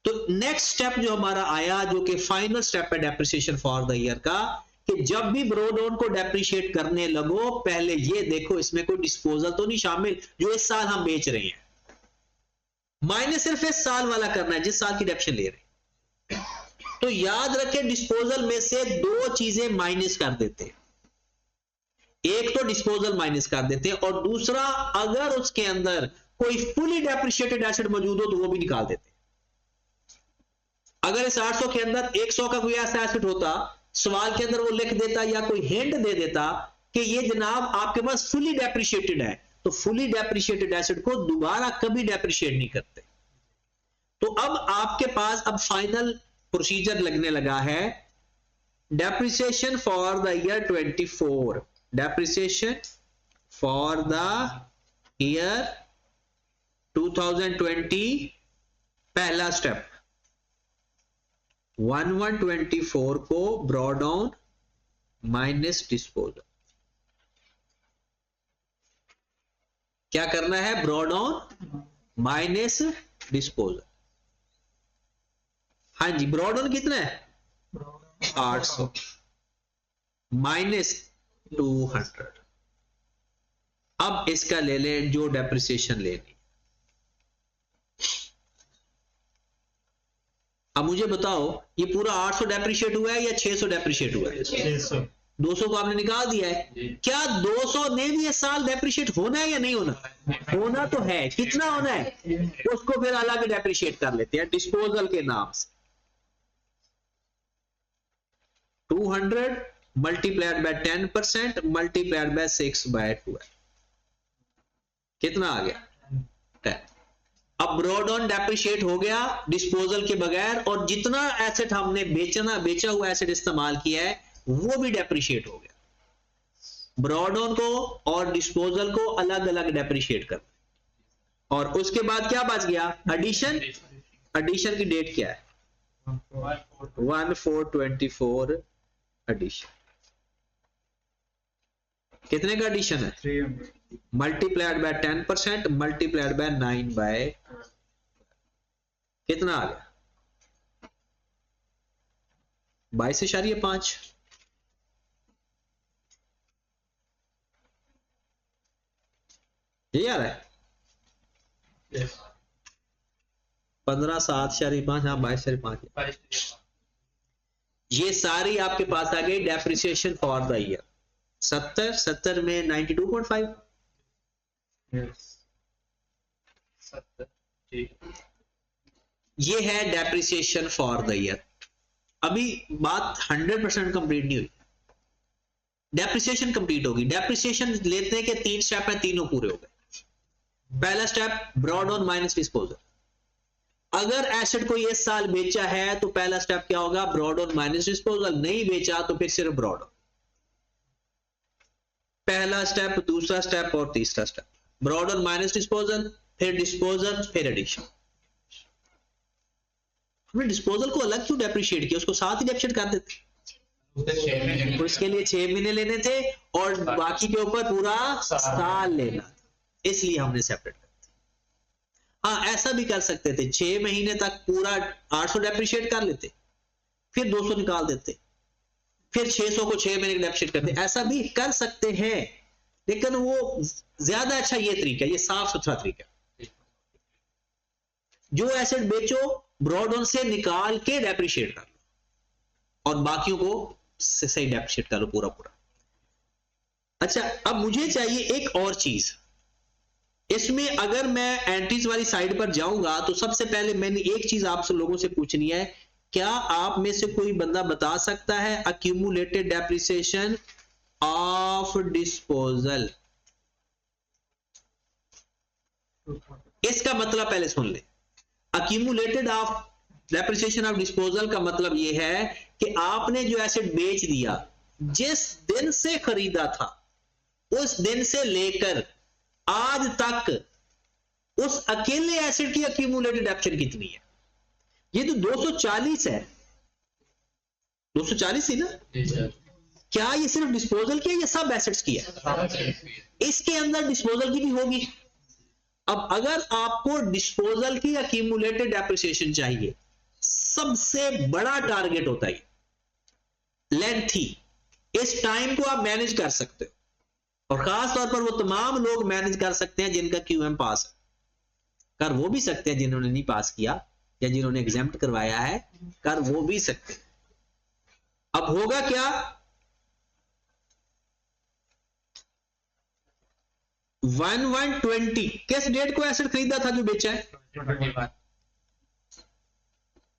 तो नेक्स्ट स्टेप जो हमारा आया, जो कि फाइनल स्टेप है डेप्रिसिएशन फॉर द ईयर का, कि जब भी ब्रॉड ऑन को डेप्रिशिएट करने लगो, पहले ये देखो इसमें कोई डिस्पोजल तो नहीं शामिल जो इस साल हम बेच रहे हैं। माइनस सिर्फ इस साल वाला करना है जिस साल की डेप्रिसिएशन ले रहे हैं। तो याद रखें, डिस्पोजल में से दो चीजें माइनस कर देते हैं। एक तो डिस्पोजल माइनस कर देते हैं और दूसरा, अगर उसके अंदर कोई फुली डेप्रिशिएटेड एसेट मौजूद हो तो वो भी निकाल देते हैं। अगर इस 800 के अंदर 100 का कोई ऐसा एसेट होता, सवाल के अंदर वो लिख देता या कोई हिंट दे देता कि ये जनाब आपके पास फुली डेप्रिशिएटेड है, तो फुली डेप्रिशिएटेड एसेट को दोबारा कभी डेप्रिशिएट नहीं करते। तो अब आपके पास अब फाइनल प्रोसीजर लगने लगा है, depreciation for the year 24। Depreciation for the year 2020, पहला स्टेप 1124 को ब्रॉड ऑन माइनस डिस्पोजल। क्या करना है? Brought on minus disposal. हाँ जी, ब्रॉड ऑन कितना है? 800 माइनस 200। अब इसका ले लें जो डेप्रिसिएशन लेनी। अब मुझे बताओ, ये पूरा 800 डेप्रिशिएट हुआ है या 600 डेप्रिशिएट हुआ है? 200 को आपने निकाल दिया है। क्या 200 ने भी इस साल डेप्रिशिएट होना है या नहीं होना? होना तो है। कितना होना है उसको फिर अलग डेप्रिशिएट कर लेते हैं डिस्पोजल के नाम से। 200 मल्टीप्लाइड बाय 10% मल्टीप्लाइड बाय 6/12 कितना आ गया? 10। अब ब्रॉड ऑन डेप्रिशिएट हो गया डिस्पोजल के बगैर, और जितना एसेट हमने बेचा हुआ एसेट इस्तेमाल किया है वो भी डेप्रिशिएट हो गया। ब्रॉड ऑन को और डिस्पोजल को अलग अलग डेप्रिशिएट कर, और उसके बाद क्या बच गया? एडिशन। एडिशन की डेट क्या है? 1424 एडिशन। कितने का एडिशन है? 300 मल्टीप्लाइड बाय 10% मल्टीप्लाइड बाय 9/, कितना आ गया? 22.5। ये आ रहा है 15,7.5। हाँ 22.5। ये सारी आपके पास आ गई डेप्रिसिएशन फॉर द ईयर। 70 में 92.5। ये है डेप्रिसिएशन फॉर द ईयर। अभी बात 100% कंप्लीट नहीं हुई। डेप्रिसिएशन कंप्लीट होगी। डेप्रिसिएशन लेने के 3 स्टेप हैं, तीनों पूरे हो गए। पहला step brought on minus disposal. अगर एसेट कोई इस साल बेचा है तो पहला स्टेप क्या होगा? Brought on minus disposal. नहीं बेचा तो फिर सिर्फ ब्रॉड ऑन। पहला स्टेप, दूसरा स्टेप और तीसरा step. Brought on minus disposal, फिर डिस्पोजल, फिर एडिशन। हमने डिस्पोजल को अलग क्यों डेप्रिशिएट किया? उसको साथ ही डेप्रिशिएट कर देते। उसके लिए 6 महीने लेने थे और बाकी के ऊपर पूरा साल लेना, इसलिए हमने सेपरेट कर दिया। हाँ ऐसा भी कर सकते थे, 6 महीने तक पूरा 800 डेप्रिशिएट कर लेते, फिर 200 निकाल देते, फिर 600 को 6 महीने डेप्रिशिएट करते। ऐसा भी कर सकते हैं, लेकिन वो ज्यादा अच्छा ये तरीका, ये साफ सुथरा तरीका। जो एसेट बेचो ब्रॉड ऑन से निकाल के डेप्रिशिएट कर लो, और बाकियों को सही डेप्रिशिएट कर लो पूरा पूरा। अच्छा अब मुझे चाहिए एक और चीज इसमें। अगर मैं एंट्रीज वाली साइड पर जाऊंगा तो सबसे पहले मैंने एक चीज आप लोगों से पूछनी है। क्या आप में से कोई बंदा बता सकता है अक्यूमुलेटेड डेप्रिसिएशन ऑफ डिस्पोजल? इसका मतलब पहले सुन ले। Accumulated of depreciation of disposal का मतलब यह है कि आपने जो एसेट बेच दिया, जिस दिन से खरीदा था उस दिन से लेकर आज तक उस अकेले एसेट की अक्यूमुलेटेड डेप्रिसिएशन कितनी है? ये तो 240 है। 240 थी ना? क्या ये सिर्फ डिस्पोजल की है या सब एसेट्स की है? इसके अंदर डिस्पोजल की भी होगी। अब अगर आपको डिस्पोजल की अक्यूमुलेटेड डेप्रिसिएशन चाहिए, सबसे बड़ा टारगेट होता है लेंथी। इस टाइम को आप मैनेज कर सकते हो, और खास तौर पर वो तमाम लोग मैनेज कर सकते हैं जिनका क्यूएम पास है। कर वो भी सकते हैं जिन्होंने नहीं पास किया या जिन्होंने एग्जाम्प्ट करवाया है, कर वो भी सकते हैं। अब होगा क्या? 1120 किस डेट को एसेट खरीदा था जो बेचा है?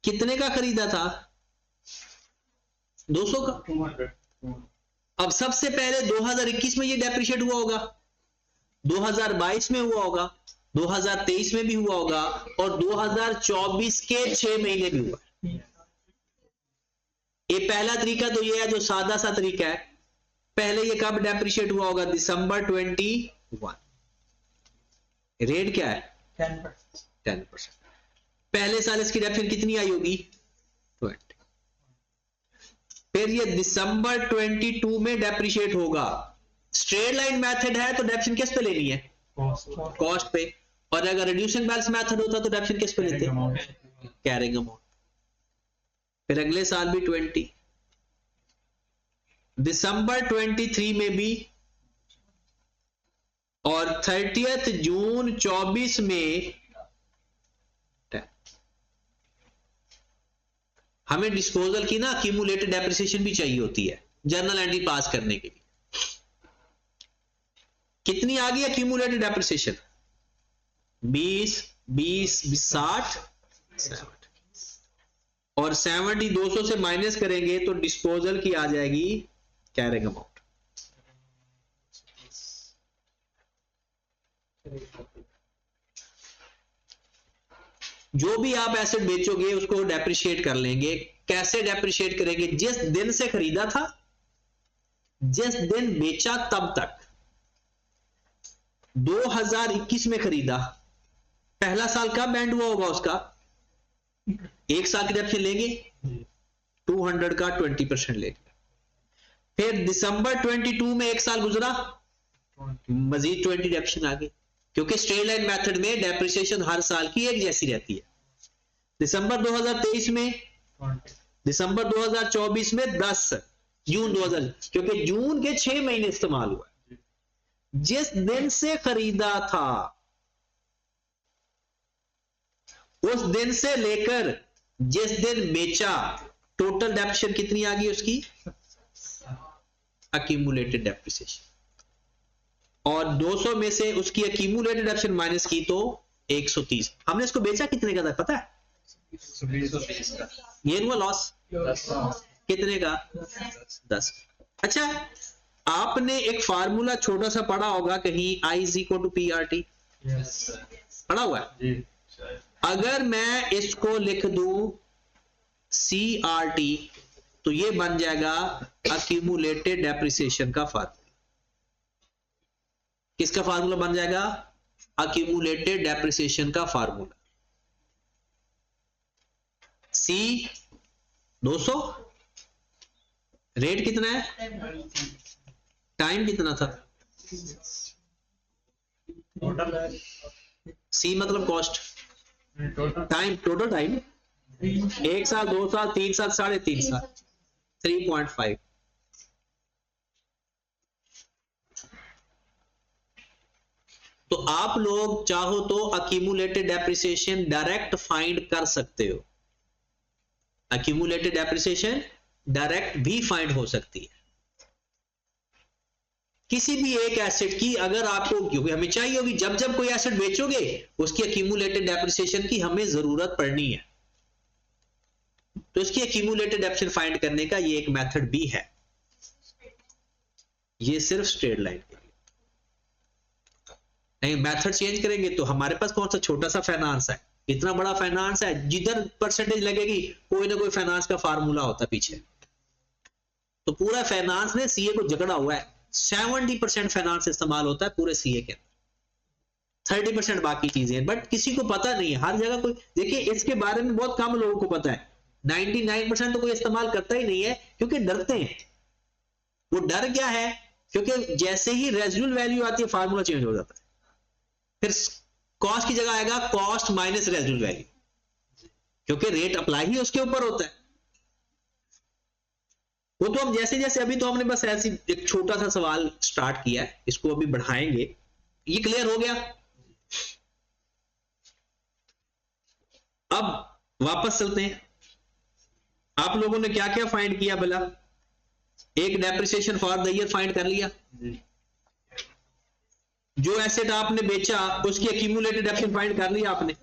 कितने का खरीदा था? 200 का। अब सबसे पहले 2021 में ये डेप्रिशिएट हुआ होगा, 2022 में हुआ होगा, 2023 में भी हुआ होगा, और 2024 के 6 महीने भी हुआ। ये पहला तरीका तो ये है जो सादा सा तरीका है। पहले ये कब डेप्रिशिएट हुआ होगा? दिसंबर 21। रेट क्या है? 10%। पहले साल इसकी डेप्रिशिएशन कितनी आई होगी? 20। फिर ये दिसंबर 22 में डेप्रिशिएट होगा। स्ट्रेट लाइन मेथड है तो डेप्रिशिएशन किस पे लेनी है? कॉस्ट पे। और अगर रिड्यूसिंग बैलेंस मेथड होता तो डेप्रिशिएशन किस पे लेते? Carrying amount. फिर अगले साल भी 20, दिसंबर 23 में भी, और 30 जून 24 में। हमें डिस्पोजल की ना अक्यूमुलेटेड डेप्रिसिएशन भी चाहिए होती है। जर्नल एंट्री पास करने के लिए। कितनी आ गई एक्यूमुलेटेड डेप्रिसिएशन? 20, 20, 60, 70 और 70 200 से माइनस करेंगे तो डिस्पोजल की आ जाएगी कैरिंग अमाउंट। जो भी आप एसेट बेचोगे उसको डेप्रिशिएट कर लेंगे। कैसे डेप्रिशिएट करेंगे? जिस दिन से खरीदा था, जिस दिन बेचा तब तक। 2021 में खरीदा, पहला साल कब एंड हुआ होगा उसका? 1 साल की डेप्रिसिएशन लेंगे, 200 का 20% लेंगे। फिर दिसंबर 22 में 1 साल गुजरा, मजीद 20 डेप्रिसिएशन आ गई, क्योंकि स्ट्रेट लाइन मेथड में डेप्रिसिएशन हर साल की एक जैसी रहती है। दिसंबर 2023 में, दिसंबर 2024 में 10, जून 2000, क्योंकि जून के 6 महीने इस्तेमाल हुआ। जिस दिन से खरीदा था उस दिन से लेकर जिस दिन बेचा, टोटल डेप्रिसिएशन कितनी आ गई उसकी? Accumulated depreciation. और 200 में से उसकी एक्यूमुलेटेड डेप्रिसिएशन माइनस की तो 130। हमने इसको बेचा कितने का था पता है? 120 का। ये हुआ लॉस 10। कितने का? 10। अच्छा, आपने एक फार्मूला छोटा सा पढ़ा होगा कहीं, I is equal to PRT, पढ़ा हुआ है? जी। अगर मैं इसको लिख दूं CRT तो ये बन जाएगा एक्यूमुलेटेड डेप्रिसिएशन का फार्मूला। किसका फार्मूला बन जाएगा? एक्यूमुलेटेड डेप्रिसिएशन का फार्मूला। C 200, रेट कितना है, टाइम कितना था? टोटल C मतलब cost, total time total time 1 साल, 2 साल, 3 साल, 3.5 साल, 3.5। तो आप लोग चाहो तो एक्यूमुलेटेड डेप्रिसिएशन डायरेक्ट फाइंड कर सकते हो। एक्यूमुलेटेड डेप्रिसिएशन डायरेक्ट भी फाइंड हो सकती है किसी भी एक एसेट की। अगर आपको, क्योंकि हमें चाहिए होगी, जब जब कोई एसेट बेचोगे उसकी एक्यूमुलेटेड डेप्रिसिएशन की हमें जरूरत पड़नी है, तो इसकी एक्यूमुलेटेड डेप्रिसिएशन फाइंड करने का ये एक मेथड भी है। ये सिर्फ स्ट्रेट लाइन के लिए नहीं। मेथड चेंज करेंगे तो हमारे पास कौन सा छोटा सा फाइनेंस है, इतना बड़ा फाइनेंस है, जिधर परसेंटेज लगेगी कोई ना कोई फाइनेंस का फार्मूला होता है पीछे। तो पूरा फाइनेंस ने सीए को जकड़ा हुआ है। 70% फाइनेंस इस्तेमाल होता है पूरे सीए के, 30% बाकी चीजें, बट किसी को पता नहीं है। हर जगह कोई, देखिए इसके बारे में बहुत कम लोगों को पता है। 99% तो कोई इस्तेमाल करता ही नहीं है, क्योंकि डरते हैं। वो डर क्या है? क्योंकि जैसे ही रेजिडुअल वैल्यू आती है फार्मूला चेंज हो जाता है। फिर कॉस्ट की जगह आएगा कॉस्ट माइनस रेजिडुअल वैल्यू, क्योंकि रेट अप्लाई ही उसके ऊपर होता है। वो तो हम जैसे जैसे, अभी तो हमने बस ऐसी एक छोटा सा सवाल स्टार्ट किया है, इसको अभी बढ़ाएंगे। ये क्लियर हो गया? अब वापस चलते हैं। आप लोगों ने क्या क्या फाइंड किया भला? एक depreciation for the year find कर लिया। जो एसेट आपने बेचा उसकी एक्यूमुलेटेड डेप्रिसिएशन फाइंड कर लिया आपने।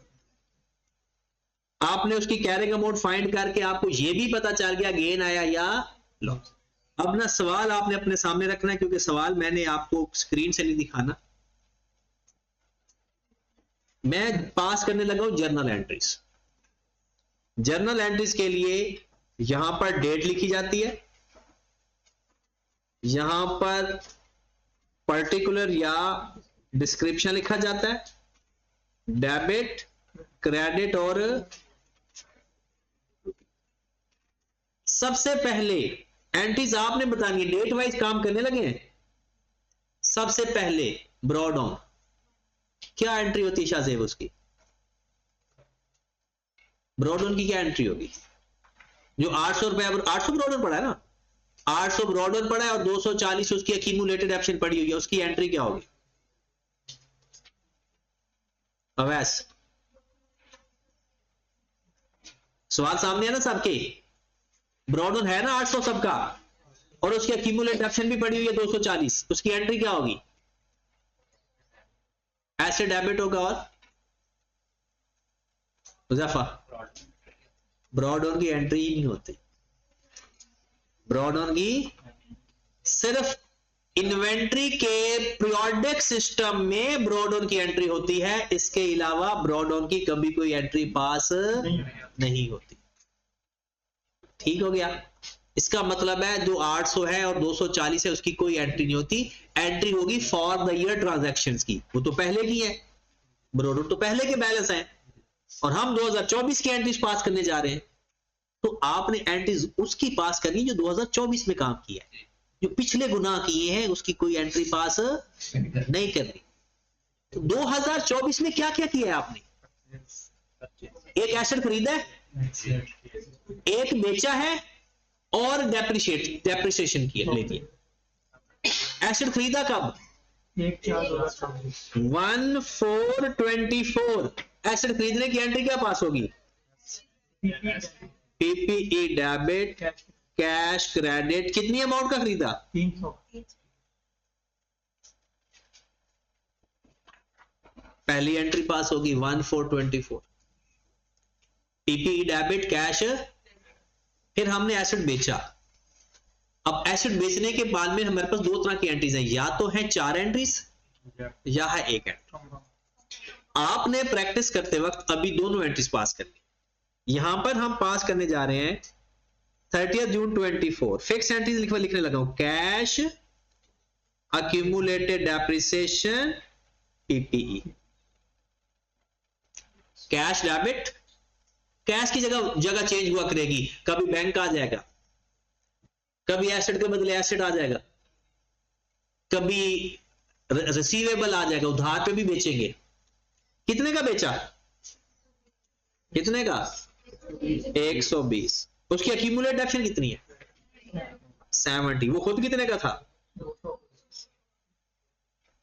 आपने उसकी कैरिंग अमाउंट फाइंड करके आपको यह भी पता चल गया गेन आया या लॉस। अब ना सवाल आपने अपने सामने रखना है, क्योंकि सवाल मैंने आपको स्क्रीन से नहीं दिखाना। मैं पास करने लगा हूं जर्नल एंट्रीज। जर्नल एंट्रीज के लिए यहां पर डेट लिखी जाती है, यहां पर पर्टिकुलर या डिस्क्रिप्शन लिखा जाता है, डेबिट, क्रेडिट और सबसे पहले एंट्रीज आपने बतानी है। डेट वाइज काम करने लगे हैं। सबसे पहले ब्रॉड ऑन क्या एंट्री होती है शाहजेब? उसकी ब्रॉड ऑन की क्या एंट्री होगी? जो 800 रुपए, 800 ब्रॉड ऑन पड़ा है ना, 800 ब्रॉड ऑन पड़ा है और 240 उसकी एक्यूमुलेटेड एक्शन पड़ी हुई है, उसकी एंट्री क्या होगी? अवैस सवाल सामने है ना सबके? ब्रॉड ऑन है ना 800 सबका? और उसकी एक्यूमुलेट डेप्शन भी पड़ी हुई है 240, उसकी एंट्री क्या होगी? एसेट डेबिट होगा। और मुजफ्फा, ब्रॉड ऑन की एंट्री ही नहीं होती। ब्रॉड ऑन की सिर्फ इन्वेंट्री के पीरियोडिक सिस्टम में ब्रॉड ऑन की एंट्री होती है, इसके अलावा ब्रॉड ऑन की कभी कोई एंट्री पास नहीं होती। ठीक हो गया? इसका मतलब है जो 800 है और 240 है उसकी कोई एंट्री नहीं होती। एंट्री होगी फॉर द ईयर ट्रांजैक्शंस की, वो तो पहले की है, ब्रॉड ऑन तो पहले के बैलेंस हैं, और हम 2024 की एंट्रीज पास करने जा रहे हैं। तो आपने एंट्रीज उसकी पास करनी जो 2024 में काम किया है। जो पिछले गुनाह किए हैं उसकी कोई एंट्री पास नहीं करनी। तो 2024 में क्या क्या किया है आपने? एक एसेट खरीदा है, एक बेचा है, और डेप्रिसिएशन किया ले दिया। एसेट खरीदा कब? 1/4/24। एसेट खरीदने की एंट्री क्या पास होगी? PPE debit cash credit. कितनी अमाउंट का खरीदा? 300। पहली एंट्री पास होगी 1/4/24। पीपीई डेबिट कैश, फिर हमने एसेट बेचा। अब एसेट बेचने के बाद में हमारे पास दो तरह की एंट्रीज हैं, या तो है 4 एंट्रीज या है 1 एंट्री। आपने प्रैक्टिस करते वक्त अभी दोनों एंट्रीज पास करनी। यहां पर हम पास करने जा रहे हैं 30 जून 24। फिक्स एंट्रीज लिखने लगा हूं, cash, accumulated depreciation, PPE. Cash debit, cash की जगह चेंज हुआ करेगी, कभी बैंक आ जाएगा, कभी एसेट के बदले एसेट आ जाएगा, कभी रिसीवेबल आ जाएगा, उधार पे भी बेचेंगे। कितने का बेचा? कितने का? 120। उसकी एक्यूमुलेट डेप्शन कितनी है? 70। वो खुद कितने का था?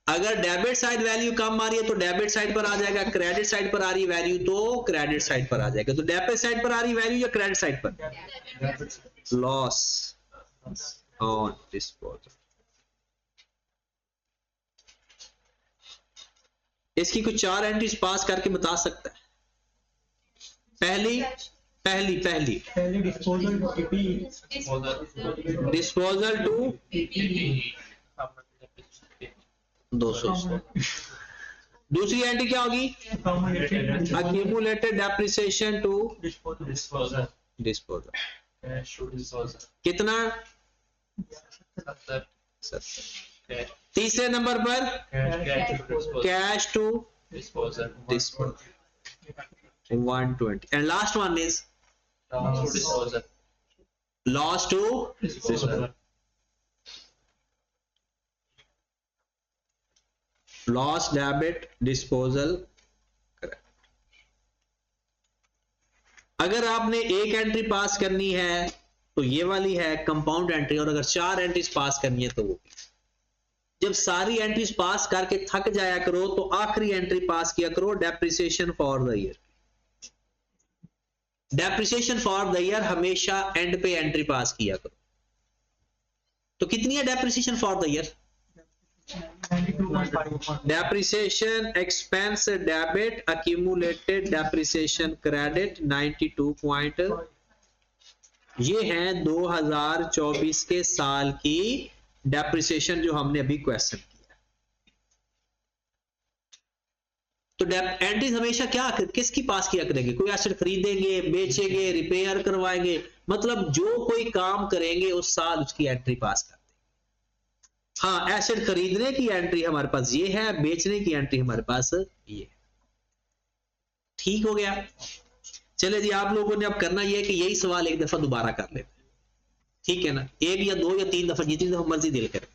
अगर डेबिट साइड वैल्यू कम आ रही है तो डेबिट साइड पर आ जाएगा, क्रेडिट साइड पर आ रही वैल्यू तो क्रेडिट साइड पर आ जाएगा। तो डेबिट साइड पर आ रही वैल्यू या क्रेडिट साइड पर? Loss on disposal. इसकी कुछ 4 एंट्रीज पास करके बता सकता है। पहली disposal to PPE. Disposal to 200। दूसरी एंट्री क्या होगी? Accumulated depreciation to disposal. Disposal. कितना? 70। तीसरे नंबर पर cash to disposal. 120। And last one is loss to disposal. Loss debit disposal. अगर आपने एक एंट्री पास करनी है तो ये वाली है कंपाउंड एंट्री, और अगर 4 एंट्रीज पास करनी है तो वो। जब सारी एंट्रीज पास करके थक जाया करो तो आखिरी एंट्री पास किया करो, depreciation for the year. Depreciation for the year हमेशा एंड पे एंट्री पास किया करो। तो कितनी है depreciation for the year? Depreciation expense debit accumulated depreciation credit 92 ये है 2024 के साल की डेप्रिसिएशन जो हमने अभी क्वेश्चन किया। तो एंट्रीज हमेशा क्या किसकी पास किया करेंगे? कोई एसेट खरीदेंगे, बेचेंगे, रिपेयर करवाएंगे, मतलब जो कोई काम करेंगे उस साल उसकी एंट्री पास कर। हाँ, एसेट खरीदने की एंट्री हमारे पास ये है, बेचने की एंट्री हमारे पास ये है। ठीक हो गया? चले जी, आप लोगों ने अब करना ये है कि यही सवाल एक दफा दोबारा कर लेते हैं, ठीक है ना? 1 या 2 या 3 दफा, जितनी दफा मर्जी दिल करे।